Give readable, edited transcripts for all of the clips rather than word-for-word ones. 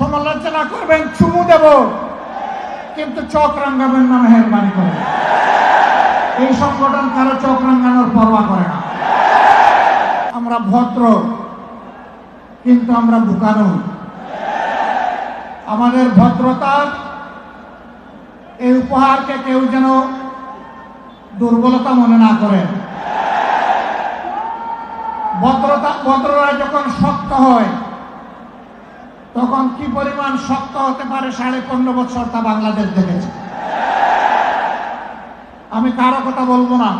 সমালোচনা করবেন, চুমু দেব, কিন্তু চোখ রাঙাবেন না মেহেরবানি করে। এই সংগঠন কারো চোখ রাঙানোর পরোয়া করে না। আমরা ভদ্র, কিন্তু আমরা বুকানো। আমাদের ভদ্রতার এই উপহারকে কেউ যেন দুর্বলতা মনে না করে। ভদ্ররা যখন শক্ত হয়, তখন কি পরিমাণ শক্ত হতে পারে 15.5 বছর তা বাংলাদেশ দেখেছে। আমি কারো কথা বলবো না,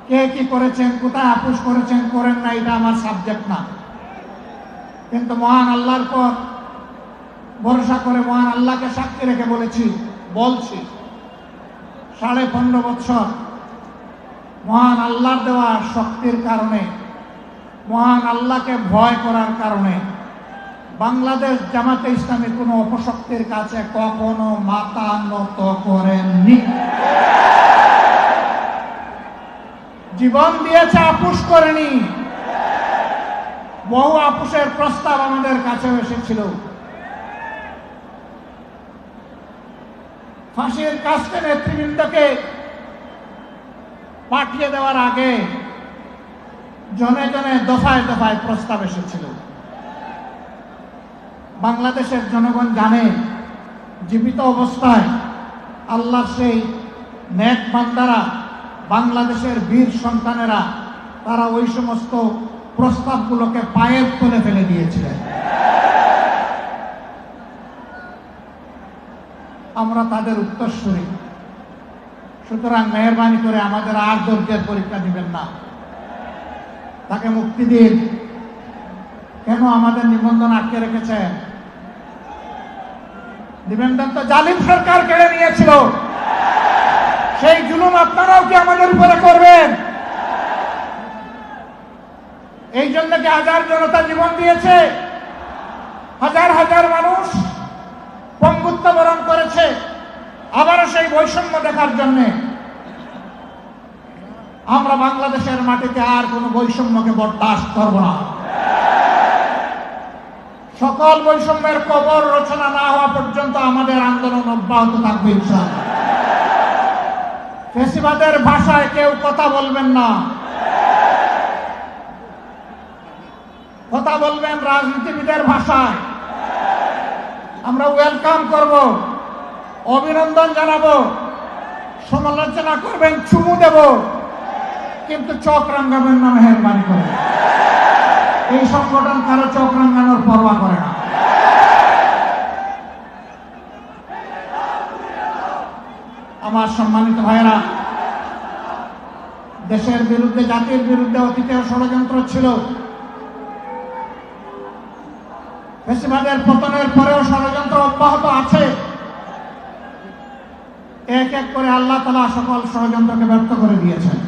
কে কি করেছেন, কোথায় আপোষ করেছেন করেন না, এটা আমার সাবজেক্ট না। কিন্তু মহান আল্লাহর পর ভরসা করে মহান আল্লাহকে সাক্ষী রেখে বলছি 15.5 বছর মহান আল্লাহর দেওয়া শক্তির কারণে, মহান আল্লাহকে ভয় করার কারণে বাংলাদেশ জামাতে ইসলামী কোনো অপশক্তির কাছে কখনো মাথা নত করেননি। জীবন দিয়েছে, আপোষ করেনি। বহু আপোষের প্রস্তাব আমাদের কাছে এসেছিল। ফাঁসির কাস্তে নেতৃবৃন্দকে পাঠিয়ে দেওয়ার আগে জনে জনে দফায় দফায় প্রস্তাব এসেছিল। বাংলাদেশের জনগণ জানে, জীবিত অবস্থায় আল্লাহর সেই নেক বান্দারা, বাংলাদেশের বীর সন্তানেরা, তারা ওই সমস্ত প্রস্তাবগুলোকে পায়ের তলে ফেলে দিয়েছিলেন। আমরা তাদের উত্তরসূরি। সুতরাং মেহেরবানি করে আমাদের আর ধৈর্যের পরীক্ষা দিবেন না, তাকে মুক্তি দিন। কেন আমাদের নিবন্ধন আটকে রেখেছেন? নিবন্ধন তো জালিম সরকার কেড়ে নিয়েছিল। সেই জুলুম আপনারাও কি আমাদের উপরে করবেন? এই জন্য কি হাজার জনতা জীবন দিয়েছে, হাজার হাজার মানুষ পঙ্গুত্ব বরণ করেছে, আবারও সেই বৈষম্য দেখার জন্য? আমরা বাংলাদেশের মাটিতে আর কোনো বৈষম্যকে বরদাস্ত করব না। সকল বৈষম্যের কবর রচনা না হওয়া পর্যন্ত আমাদের আন্দোলন অব্যাহত থাকবে ইনশাআল্লাহ। ফ্যাসিবাদের ভাষায় কেউ কথা বলবেন না, কথা বলবেন রাজনীতিবিদের ভাষায়। আমরা ওয়েলকাম করব, অভিনন্দন জানাবো। সমালোচনা করবেন, চুমু দেব, কিন্তু চোখ রাঙাবেন না মেহেরবানি করে। এই সংগঠন কারো চোখ রাঙানোর পরোয়া করে না। আমার সম্মানিত ভাইয়েরা, দেশের বিরুদ্ধে, জাতির বিরুদ্ধে অতীতেও ষড়যন্ত্র ছিল। ফ্যাসিবাদের পতনের পরেও ষড়যন্ত্র অব্যাহত আছে। এক এক করে আল্লাহ তাআলা সকল ষড়যন্ত্রকে ব্যর্থ করে দিয়েছেন।